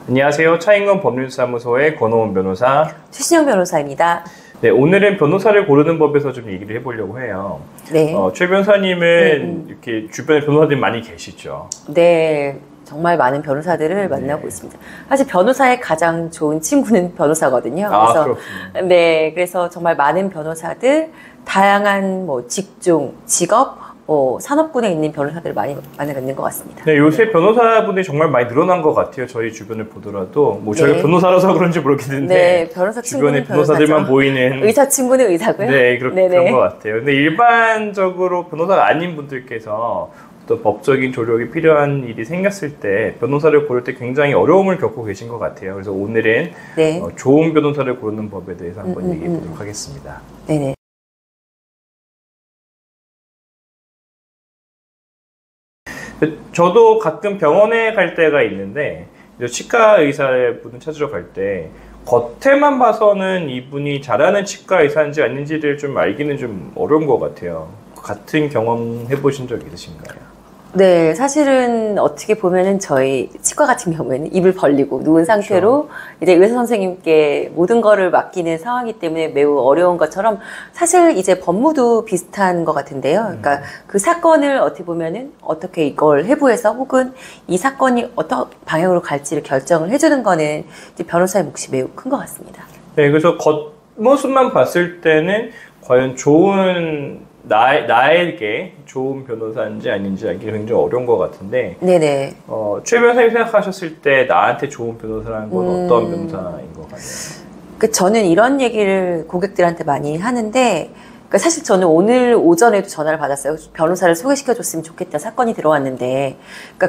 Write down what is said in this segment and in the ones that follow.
안녕하세요. 차인건 법률사무소의 권호원 변호사, 최신영 변호사입니다. 네, 오늘은 변호사를 고르는 법에서 좀 얘기를 해보려고 해요. 네. 최 변호사님은 이렇게 주변에 변호사들이 많이 계시죠? 네. 정말 많은 변호사들을 만나고 있습니다. 사실 변호사의 가장 좋은 친구는 변호사거든요. 그래서, 그렇군요. 네. 그래서 정말 많은 변호사들, 다양한 직종, 직업, 산업군에 있는 변호사들을 많이 만나뵙는 것 같습니다. 네, 요새 변호사분들이 정말 많이 늘어난 것 같아요. 저희 주변을 보더라도. 저희가 변호사라서 그런지 모르겠는데. 네, 변호사 주변에 친구는 변호사들만 보이는. 의사 친구는 의사고요. 네, 그런 것 같아요. 근데 일반적으로 변호사가 아닌 분들께서 또 법적인 조력이 필요한 일이 생겼을 때 변호사를 고를 때 굉장히 어려움을 겪고 계신 것 같아요. 그래서 오늘은 좋은 변호사를 고르는 법에 대해서 한번 얘기해 보도록 하겠습니다. 네네. 저도 가끔 병원에 갈 때가 있는데 치과 의사분을 찾으러 갈 때 겉에만 봐서는 이분이 잘하는 치과 의사인지 아닌지를 좀 알기는 좀 어려운 것 같아요. 같은 경험 해보신 적 있으신가요? 네, 사실은 어떻게 보면은 저희 치과 같은 경우에는 입을 벌리고 누운 상태로 이제 의사 선생님께 모든 거를 맡기는 상황이기 때문에 매우 어려운 것처럼 사실 이제 법무도 비슷한 것 같은데요. 그러니까 그 사건을 어떻게 보면은 어떻게 이걸 해부해서 혹은 이 사건이 어떤 방향으로 갈지를 결정을 해주는 거는 이제 변호사의 몫이 매우 큰 것 같습니다. 네, 그래서 겉모습만 봤을 때는 과연 나에게 좋은 변호사인지 아닌지 알기 굉장히 어려운 것 같은데. 네네. 최 변호사님 생각하셨을 때 나한테 좋은 변호사라는 건 어떤 변호사인 것 같나요? 저는 이런 얘기를 고객들한테 많이 하는데, 사실 저는 오늘 오전에도 전화를 받았어요. 변호사를 소개시켜줬으면 좋겠다 사건이 들어왔는데,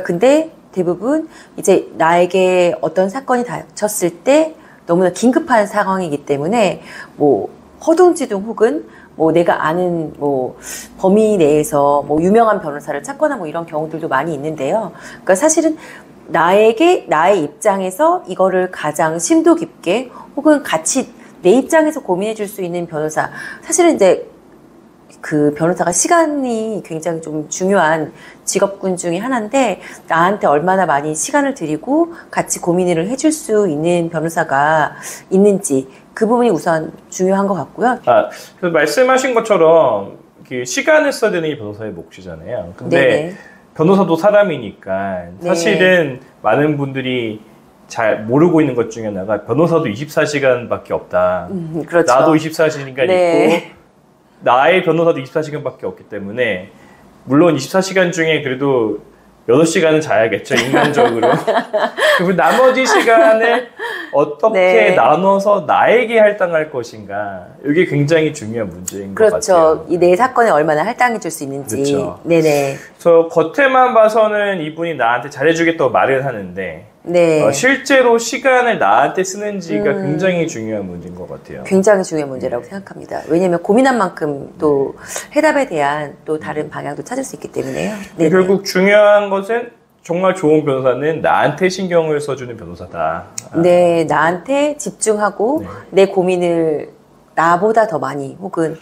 근데 대부분 이제 나에게 어떤 사건이 닥쳤을 때 너무나 긴급한 상황이기 때문에 허둥지둥 혹은 내가 아는 범위 내에서 유명한 변호사를 찾거나 이런 경우들도 많이 있는데요. 사실은 나의 입장에서 이거를 가장 심도 깊게 혹은 같이 내 입장에서 고민해 줄 수 있는 변호사. 사실은 이제 그 변호사가 시간이 굉장히 좀 중요한 직업군 중에 하나인데 나한테 얼마나 많이 시간을 들이고 같이 고민을 해줄 수 있는 변호사가 있는지 그 부분이 우선 중요한 것 같고요. 그래서 말씀하신 것처럼 시간을 써야 되는 게 변호사의 몫이잖아요. 근데 변호사도 사람이니까 사실은 많은 분들이 잘 모르고 있는 것 중에 하나가 변호사도 24시간밖에 없다. 그렇죠. 나도 24시간 있고 나의 변호사도 24시간밖에 없기 때문에 물론 24시간 중에 그래도 8시간은 자야겠죠, 인간적으로. 그리고 나머지 시간을 어떻게 나눠서 나에게 할당할 것인가. 이게 굉장히 중요한 문제인 것 같아요. 그렇죠. 이 내 사건에 얼마나 할당해 줄 수 있는지. 그렇죠. 네네. 그래서 겉에만 봐서는 이분이 나한테 잘해주겠다고 말을 하는데 실제로 시간을 나한테 쓰는지가 굉장히 중요한 문제인 것 같아요. 굉장히 중요한 문제라고 생각합니다. 왜냐하면 고민한 만큼 또 해답에 대한 또 다른 방향도 찾을 수 있기 때문에요. 결국 중요한 것은 정말 좋은 변호사는 나한테 신경을 써주는 변호사다. 네, 나한테 집중하고 내 고민을 나보다 더 많이 혹은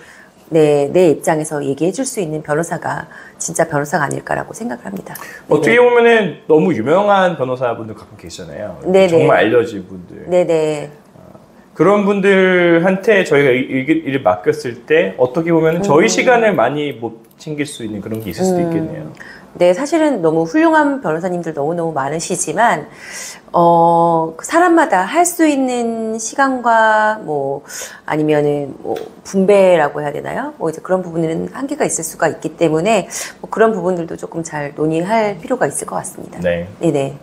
내 입장에서 얘기해 줄 수 있는 변호사가 진짜 변호사가 아닐까라고 생각을 합니다. 어떻게 보면은 너무 유명한 변호사분들 가끔 계시잖아요. 정말 알려진 분들. 네네. 그런 분들한테 저희가 일을 맡겼을 때 어떻게 보면 저희 시간을 많이 못 챙길 수 있는 그런 게 있을 수도 있겠네요. 네, 사실은 너무 훌륭한 변호사님들 너무너무 많으시지만 사람마다 할 수 있는 시간과 아니면은 분배라고 해야 되나요? 이제 그런 부분에는 한계가 있을 수가 있기 때문에 그런 부분들도 조금 잘 논의할 필요가 있을 것 같습니다. 네. 네네.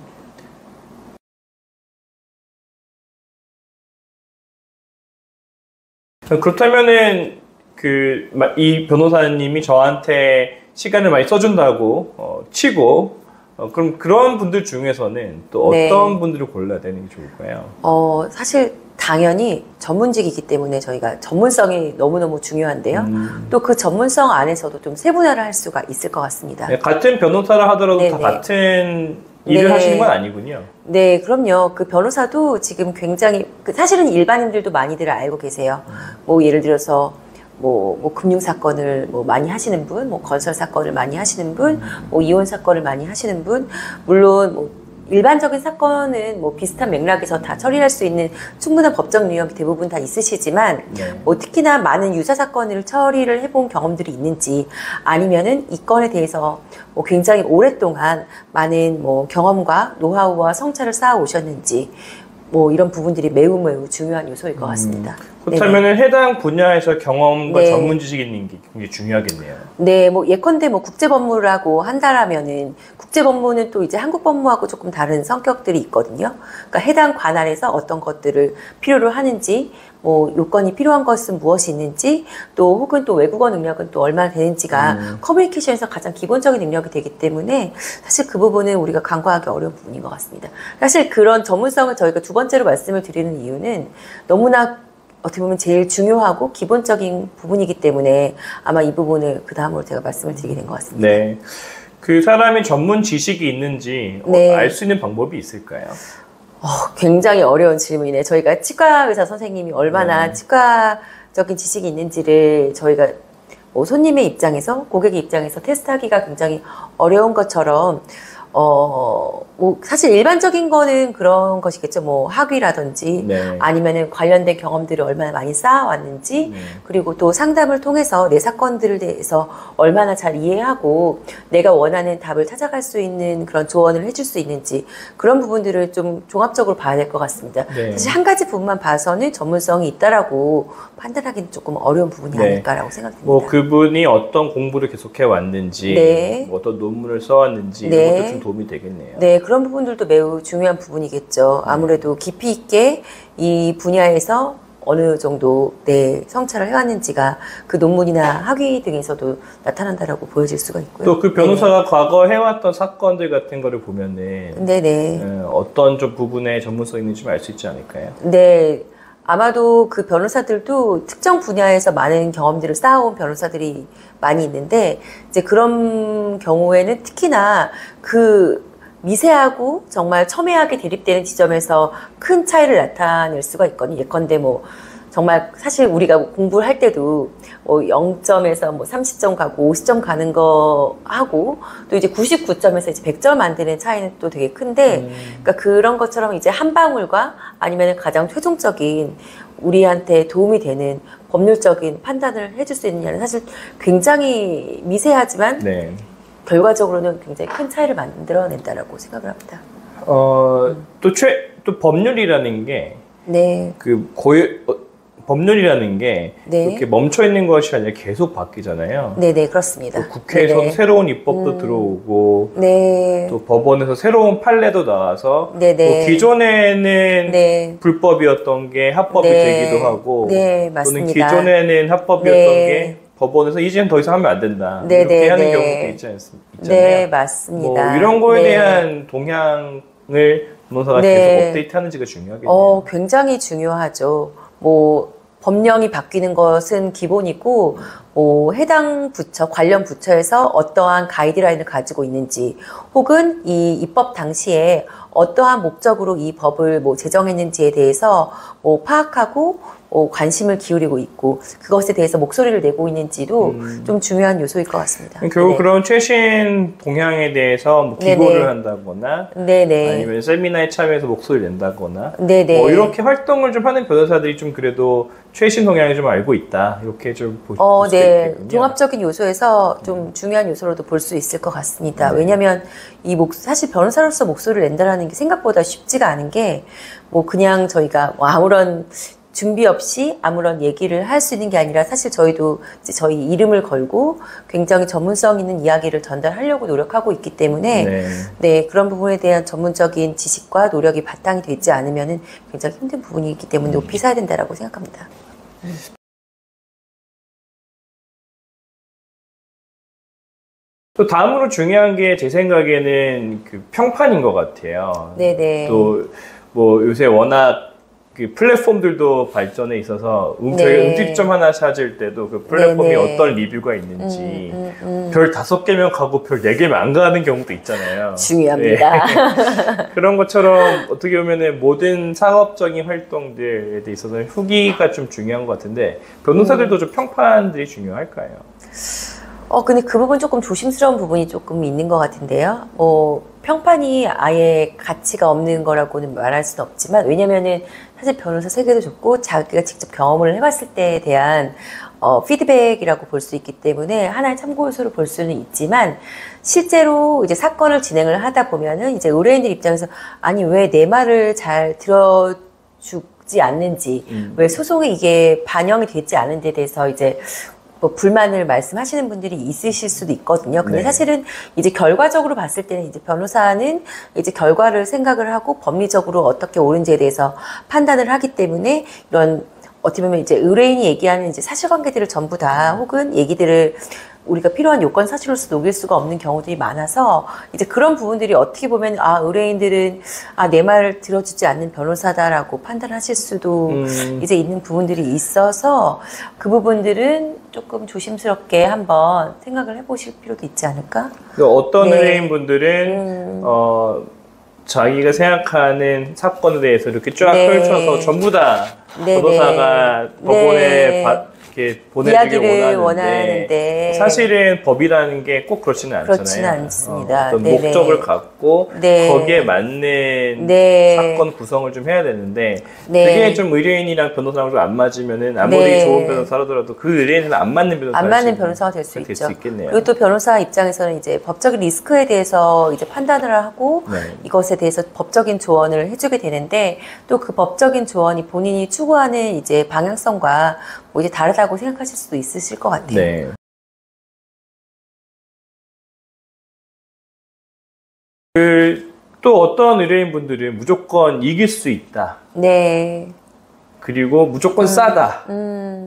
그렇다면은 이 변호사님이 저한테 시간을 많이 써준다고 치고 그럼 그런 분들 중에서는 또 어떤 분들을 골라야 되는 게 좋을까요? 사실 당연히 전문직이기 때문에 저희가 전문성이 너무너무 중요한데요. 또 그 전문성 안에서도 좀 세분화를 할 수가 있을 것 같습니다. 같은 변호사라 하더라도 다 같은 일을 하시는 건 아니군요. 네, 그럼요. 그 변호사도 지금 굉장히 사실은 일반인들도 많이들 알고 계세요. 예를 들어서 금융 사건을 많이 하시는 분, 건설 사건을 많이 하시는 분, 이혼 사건을 많이 하시는 분, 물론 일반적인 사건은 뭐 비슷한 맥락에서 다 처리할 수 있는 충분한 법적 능력이 대부분 다 있으시지만 뭐 특히나 많은 유사 사건을 처리를 해본 경험들이 있는지 아니면은 이 건에 대해서 뭐 굉장히 오랫동안 많은 뭐 경험과 노하우와 성찰을 쌓아 오셨는지 뭐 이런 부분들이 매우 중요한 요소일 것 같습니다. 그렇다면 해당 분야에서 경험과 전문 지식이 있는 게 굉장히 중요하겠네요. 네, 뭐 예컨대 뭐 국제법무라고 한다라면은 국제법무는 또 이제 한국 법무하고 조금 다른 성격들이 있거든요. 그러니까 해당 관할에서 어떤 것들을 필요로 하는지, 뭐 요건이 필요한 것은 무엇이 있는지, 또 혹은 또 외국어 능력은 또 얼마나 되는지가 커뮤니케이션에서 가장 기본적인 능력이 되기 때문에 사실 그 부분은 우리가 간과하기 어려운 부분인 것 같습니다. 사실 그런 전문성을 저희가 두 번째로 말씀을 드리는 이유는 너무나 어떻게 보면 제일 중요하고 기본적인 부분이기 때문에 아마 이 부분을 그 다음으로 제가 말씀을 드리게 된 것 같습니다. 네. 그 사람이 전문 지식이 있는지 알 수 있는 방법이 있을까요? 굉장히 어려운 질문이네. 저희가 치과 의사 선생님이 얼마나 치과적인 지식이 있는지를 저희가 뭐 손님의 입장에서, 고객의 입장에서 테스트하기가 굉장히 어려운 것처럼 뭐 사실 일반적인 거는 그런 것이겠죠. 뭐 학위라든지 아니면은 관련된 경험들을 얼마나 많이 쌓아왔는지 그리고 또 상담을 통해서 내 사건들에 대해서 얼마나 잘 이해하고 내가 원하는 답을 찾아갈 수 있는 그런 조언을 해줄 수 있는지 그런 부분들을 좀 종합적으로 봐야 될 것 같습니다. 사실 한 가지 부분만 봐서는 전문성이 있다라고 판단하기는 조금 어려운 부분이 아닐까라고 생각됩니다. 뭐 그분이 어떤 공부를 계속해 왔는지, 뭐 어떤 논문을 써왔는지 이런 것도 좀 도움이 되겠네요. 네, 그런 부분들도 매우 중요한 부분이겠죠. 아무래도 깊이 있게 이 분야에서 어느 정도 성찰을 해왔는지가 그 논문이나 학위 등에서도 나타난다라고 보여질 수가 있고요. 또 그 변호사가 과거 해왔던 사건들 같은 거를 보면은 어떤 좀 부분에 전문성이 있는지 알 수 있지 않을까요? 네. 아마도 그 변호사들도 특정 분야에서 많은 경험들을 쌓아온 변호사들이 많이 있는데 이제 그런 경우에는 특히나 그 미세하고 정말 첨예하게 대립되는 지점에서 큰 차이를 나타낼 수가 있거든요. 예컨대 뭐 정말 사실 우리가 공부를 할 때도 뭐 0점에서 뭐 30점 가고 50점 가는 거 하고 또 이제 99점에서 이제 100점 만드는 차이는 또 되게 큰데 그러니까 그런 것처럼 이제 한 방울과 아니면 가장 최종적인 우리한테 도움이 되는 법률적인 판단을 해줄 수 있느냐는 사실 굉장히 미세하지만 결과적으로는 굉장히 큰 차이를 만들어낸다라고 생각을 합니다. 또 법률이라는 게 법률이라는 게 이렇게 멈춰 있는 것이 아니라 계속 바뀌잖아요. 네네, 그렇습니다. 국회에서 새로운 입법도 들어오고 또 법원에서 새로운 판례도 나와서 또 기존에는 불법이었던 게 합법이 되기도 하고 또는 기존에는 합법이었던 게 법원에서 이제는 더 이상 하면 안 된다. 이렇게 하는 경우도 있잖아요. 네, 맞습니다. 뭐 이런 거에 대한 동향을 변호사가 계속 업데이트하는지가 중요하겠네요. 굉장히 중요하죠. 뭐 법령이 바뀌는 것은 기본이고 뭐 해당 부처, 관련 부처에서 어떠한 가이드라인을 가지고 있는지 혹은 이 입법 당시에 어떠한 목적으로 이 법을 뭐 제정했는지에 대해서 뭐 파악하고 관심을 기울이고 있고 그것에 대해서 목소리를 내고 있는지도 좀 중요한 요소일 것 같습니다. 결국 그런 최신 동향에 대해서 뭐 기고를 한다거나 아니면 세미나에 참여해서 목소리를 낸다거나 뭐 이렇게 활동을 좀 하는 변호사들이 좀 그래도 최신 동향을 좀 알고 있다 이렇게 좀 볼 수 있겠군요. 종합적인 요소에서 좀 중요한 요소로도 볼 수 있을 것 같습니다. 왜냐하면 사실 변호사로서 목소리를 낸다라는 게 생각보다 쉽지가 않은 게 뭐 그냥 저희가 뭐 아무런 준비 없이 아무런 얘기를 할 수 있는 게 아니라 사실 저희도 이제 저희 이름을 걸고 굉장히 전문성 있는 이야기를 전달하려고 노력하고 있기 때문에 그런 부분에 대한 전문적인 지식과 노력이 바탕이 되지 않으면은 굉장히 힘든 부분이기 때문에 높이 사야 된다라고 생각합니다. 또 다음으로 중요한 게 제 생각에는 그 평판인 것 같아요. 또 뭐 요새 워낙 그 플랫폼들도 발전해 있어서 저희가 음식점 하나 찾을 때도 그 플랫폼이 어떤 리뷰가 있는지 별 5개면 가고 별 4개면 안 가는 경우도 있잖아요. 중요합니다. 그런 것처럼 어떻게 보면은 모든 상업적인 활동들에 있어서는 후기가 좀 중요한 것 같은데 변호사들도 좀 평판들이 중요할까요? 근데 그 부분 조금 조심스러운 부분이 조금 있는 것 같은데요. 평판이 아예 가치가 없는 거라고는 말할 수는 없지만, 왜냐면은 사실 변호사 세계도 좋고, 자기가 직접 경험을 해봤을 때에 대한 피드백이라고 볼 수 있기 때문에 하나의 참고 요소로 볼 수는 있지만, 실제로 이제 사건을 진행을 하다 보면은 이제 의뢰인들 입장에서 아니 왜 내 말을 잘 들어주지 않는지, 왜 소송에 이게 반영이 되지 않은 데 대해서 이제 뭐 불만을 말씀하시는 분들이 있으실 수도 있거든요. 근데 네. 사실은 이제 결과적으로 봤을 때는 이제 변호사는 이제 결과를 생각을 하고 법리적으로 어떻게 옳은지에 대해서 판단을 하기 때문에 이런 어떻게 보면 이제 의뢰인이 얘기하는 이제 사실관계들을 전부 다 혹은 얘기들을 우리가 필요한 요건 사실로서 녹일 수가 없는 경우들이 많아서 이제 그런 부분들이 어떻게 보면 의뢰인들은 내 말을 들어주지 않는 변호사다라고 판단하실 수도 이제 있는 부분들이 있어서 그 부분들은 조금 조심스럽게 한번 생각을 해보실 필요도 있지 않을까? 어떤 네. 의뢰인분들은 자기가 생각하는 사건에 대해서 이렇게 쫙 네. 펼쳐서 전부 다 네, 변호사가 네. 법원에 네. 이렇게 보내주길 이야기를 원하는데 사실은 법이라는 게 꼭 그렇지는 않잖아요. 그렇지는 않습니다. 어떤 네네. 목적을 갖고 네. 거기에 맞는 네. 사건 구성을 좀 해야 되는데 네. 그게 좀 의뢰인이랑 변호사랑 좀 안 맞으면은 아무리 네. 좋은 변호사라도 그 의뢰인은 안 맞는 변호사가 될 수 있죠. 있겠네요. 그리고 또 변호사 입장에서는 이제 법적인 리스크에 대해서 이제 판단을 하고 네. 이것에 대해서 법적인 조언을 해주게 되는데 또 그 법적인 조언이 본인이 추구하는 이제 방향성과 뭐 이제 다르다고 생각하실 수도 있으실 것 같아요. 네. 또 어떤 의뢰인분들은 무조건 이길 수 있다. 네. 그리고 무조건 싸다.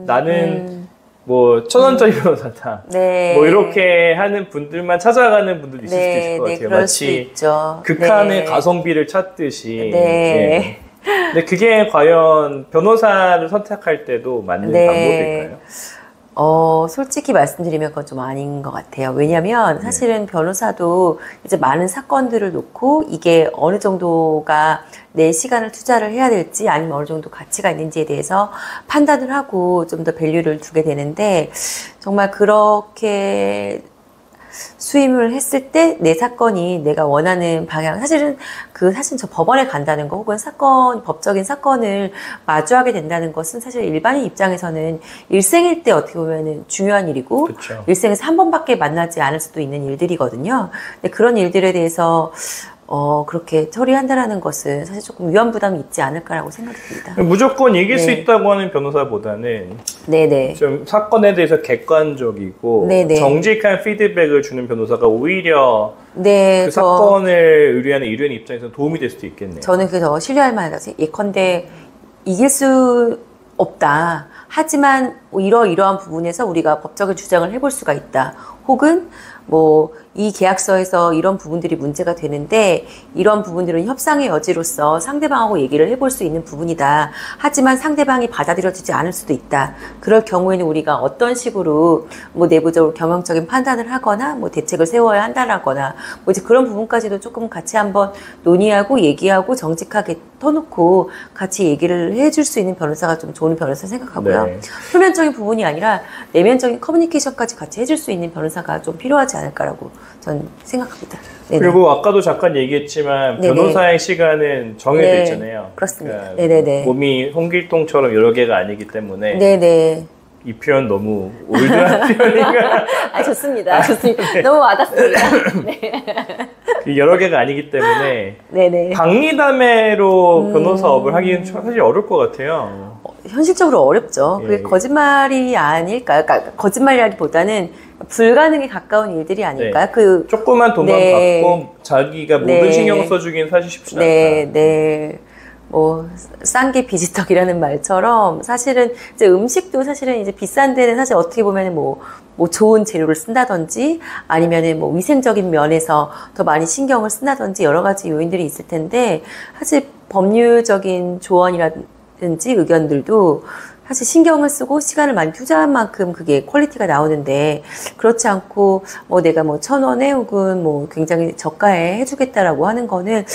나는 뭐 1,000원짜리 변호사다. 네. 뭐 이렇게 하는 분들만 찾아가는 분들도 있을 네. 수도 있을 것 네. 같아요. 그럴 수도 마치 있죠. 극한의 네. 가성비를 찾듯이. 네. 근데 그게 과연 변호사를 선택할 때도 맞는 네. 방법일까요? 솔직히 말씀드리면 그건 좀 아닌 것 같아요. 왜냐면 사실은 변호사도 이제 많은 사건들을 놓고 이게 어느 정도가 내 시간을 투자를 해야 될지 아니면 어느 정도 가치가 있는지에 대해서 판단을 하고 좀 더 밸류를 두게 되는데 정말 그렇게 수임을 했을 때 내 사건이 내가 원하는 방향, 사실 저 법원에 간다는 거 혹은 법적인 사건을 마주하게 된다는 것은 사실 일반인 입장에서는 일생일 때 어떻게 보면은 중요한 일이고, 그쵸. 일생에서 한 번밖에 만나지 않을 수도 있는 일들이거든요. 근데 그런 일들에 대해서 그렇게 처리한다라는 것은 사실 조금 위험 부담이 있지 않을까라고 생각이 듭니다. 무조건 이길 수 네. 있다고 하는 변호사보다는 네네. 좀 사건에 대해서 객관적이고 네네. 정직한 피드백을 주는 변호사가 오히려 네, 그 사건을 의뢰하는 의뢰인 입장에서 도움이 될 수도 있겠네요. 저는 그게 더 신뢰할 만하다. 예컨대 이길 수 없다. 하지만 뭐 이러이러한 부분에서 우리가 법적인 주장을 해볼 수가 있다. 혹은 뭐 이 계약서에서 이런 부분들이 문제가 되는데 이런 부분들은 협상의 여지로서 상대방하고 얘기를 해볼 수 있는 부분이다. 하지만 상대방이 받아들여지지 않을 수도 있다. 그럴 경우에는 우리가 어떤 식으로 뭐 내부적으로 경영적인 판단을 하거나 뭐 대책을 세워야 한다라거나 뭐 이제 그런 부분까지도 조금 같이 한번 논의하고 얘기하고 정직하게 터놓고 같이 얘기를 해줄 수 있는 변호사가 좀 좋은 변호사 생각하고요. 네. 표면적인 부분이 아니라 내면적인 커뮤니케이션까지 같이 해줄 수 있는 변호사가 좀 필요하지 않을까라고 저는 생각합니다. 네네. 그리고 아까도 잠깐 얘기했지만 네네. 변호사의 시간은 정해져 네, 있잖아요. 그렇습니다. 그러니까 네네네. 몸이 홍길동처럼 여러 개가 아니기 때문에 네네. 이 표현 너무 올드한 표현인가? 좋습니다. 좋습니다. 너무 와닿습니다. 네. 여러 개가 아니기 때문에 네네. 박리담회로 변호사업을 하기는 사실 어려울 것 같아요. 현실적으로 어렵죠. 그게 예. 거짓말이 아닐까요? 그러니까 거짓말이라기보다는 불가능에 가까운 일들이 아닐까요? 네. 조그만 돈만 네. 받고 자기가 모든 네. 신경을 써주기는 사실 쉽지 네, 않다. 네. 뭐, 싼 게 비지떡이라는 말처럼 사실은 이제 음식도 사실은 이제 비싼 데는 사실 어떻게 보면 뭐 좋은 재료를 쓴다든지 아니면은 뭐 위생적인 면에서 더 많이 신경을 쓴다든지 여러 가지 요인들이 있을 텐데 사실 법률적인 조언이라든지 의견들도 사실 신경을 쓰고 시간을 많이 투자한 만큼 그게 퀄리티가 나오는데 그렇지 않고 뭐 내가 뭐 1,000원에 혹은 뭐 굉장히 저가에 해주겠다라고 하는 거는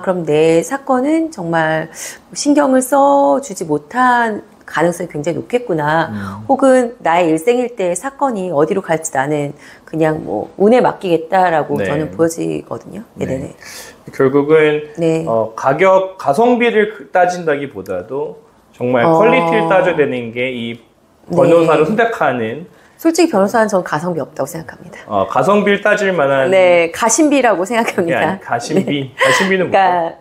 그럼 내 사건은 정말 신경을 써주지 못한 가능성이 굉장히 높겠구나. 혹은 나의 일생일 때 사건이 어디로 갈지 나는 그냥 뭐 운에 맡기겠다라고 네. 저는 보여지거든요. 네네. 네. 결국은 네. 가격 가성비를 따진다기보다도 정말 퀄리티를 따져야 되는 게 이 변호사를 네. 선택하는 솔직히 변호사는 저는 가성비 없다고 생각합니다. 가성비를 따질 만한 네, 가심비라고 생각합니다. 가심비. 가심비는 그러니까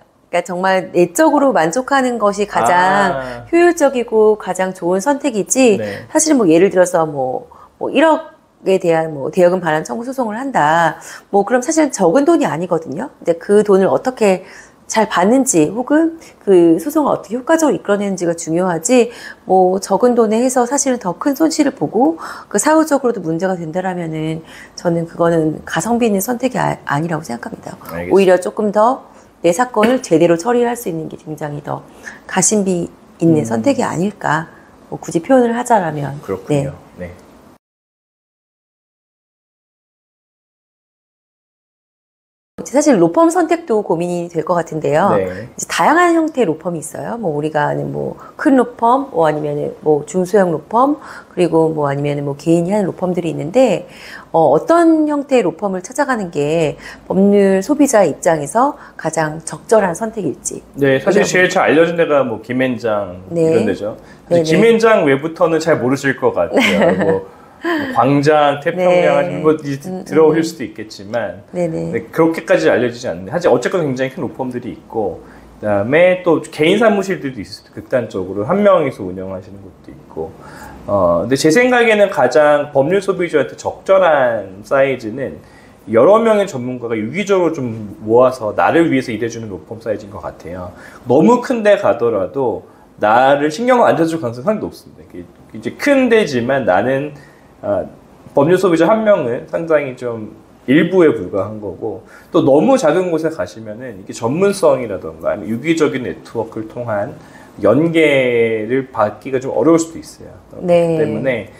정말 내적으로 만족하는 것이 가장 효율적이고 가장 좋은 선택이지. 네. 사실 뭐 예를 들어서 뭐 1억에 대한 뭐 대여금 반환 청구 소송을 한다. 뭐 그럼 사실 적은 돈이 아니거든요. 근데 그 돈을 어떻게 잘 받는지 혹은 그 소송을 어떻게 효과적으로 이끌어내는지가 중요하지, 뭐 적은 돈에 해서 사실은 더 큰 손실을 보고 그 사후적으로도 문제가 된다라면은 저는 그거는 가성비 있는 선택이 아니라고 생각합니다. 알겠습니다. 오히려 조금 더 내 사건을 제대로 처리할 수 있는 게 굉장히 더 가심비 있는 선택이 아닐까, 뭐 굳이 표현을 하자라면. 그렇군요. 네. 사실 로펌 선택도 고민이 될 것 같은데요. 네. 이제 다양한 형태의 로펌이 있어요. 뭐 우리가 아는 뭐 큰 로펌, 뭐 아니면은 뭐 중소형 로펌, 그리고 뭐 아니면은 뭐 개인이 하는 로펌들이 있는데, 어떤 형태의 로펌을 찾아가는 게 법률 소비자 입장에서 가장 적절한 선택일지. 네, 사실 제일 잘 알려진 데가 뭐 김앤장 네. 이런 데죠. 네네. 김앤장 외부터는 잘 모르실 것 같아요. 뭐 광장, 태평양 네. 하시는 거 들어오실 수도 있겠지만 네네. 네, 그렇게까지 알려지지 않는데, 하지만 어쨌건 굉장히 큰 로펌들이 있고, 그다음에 또 개인 사무실들도 있어요. 극단적으로 한 명이서 운영하시는 것도 있고. 근데 제 생각에는 가장 법률 소비자한테 적절한 사이즈는 여러 명의 전문가가 유기적으로 좀 모아서 나를 위해서 일해주는 로펌 사이즈인 것 같아요. 너무 큰 데 가더라도 나를 신경을 안 써줄 가능성이 상당히 높습니다. 이제 큰 데지만 나는 법률 소비자 한 명은 상당히 좀 일부에 불과한 거고, 또 너무 작은 곳에 가시면은 이게 전문성이라던가 아니면 유기적인 네트워크를 통한 연계를 받기가 좀 어려울 수도 있어요. 네. 그렇기 때문에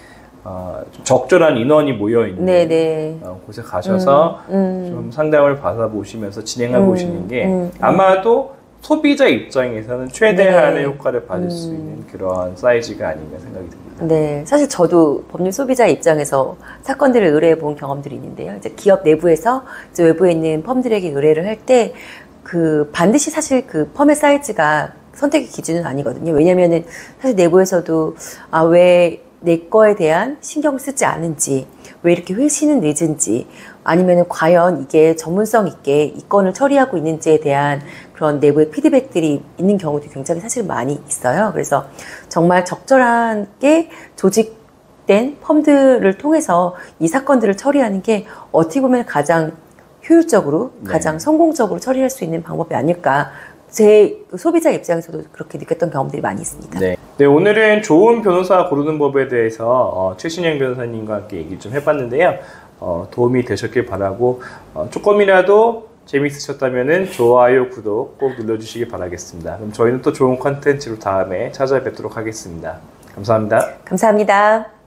좀 적절한 인원이 모여 있는 네네. 곳에 가셔서 좀 상담을 받아보시면서 진행해 보시는 게 아마도 소비자 입장에서는 최대한의 네. 효과를 받을 수 있는 그러한 사이즈가 아닌가 생각이 듭니다. 네, 사실 저도 법률 소비자 입장에서 사건들을 의뢰해 본 경험들이 있는데요. 이제 기업 내부에서 이제 외부에 있는 펌들에게 의뢰를 할 때 반드시 사실 그 펌의 사이즈가 선택의 기준은 아니거든요. 왜냐면은 사실 내부에서도 왜 내 거에 대한 신경을 쓰지 않은지, 왜 이렇게 회신은 늦은지, 아니면은 과연 이게 전문성 있게 이 건을 처리하고 있는지에 대한 그런 내부의 피드백들이 있는 경우도 굉장히 사실 많이 있어요. 그래서 정말 적절하게 조직된 펌들을 통해서 이 사건들을 처리하는 게 어떻게 보면 가장 효율적으로, 가장 성공적으로 처리할 수 있는 방법이 아닐까. 제 소비자 입장에서도 그렇게 느꼈던 경험들이 많이 있습니다. 네. 네, 오늘은 좋은 변호사 고르는 법에 대해서 최신영 변호사님과 함께 얘기 좀 해봤는데요. 도움이 되셨길 바라고, 조금이라도 재미있으셨다면 좋아요, 구독 꼭 눌러주시기 바라겠습니다. 그럼 저희는 또 좋은 컨텐츠로 다음에 찾아뵙도록 하겠습니다. 감사합니다. 감사합니다.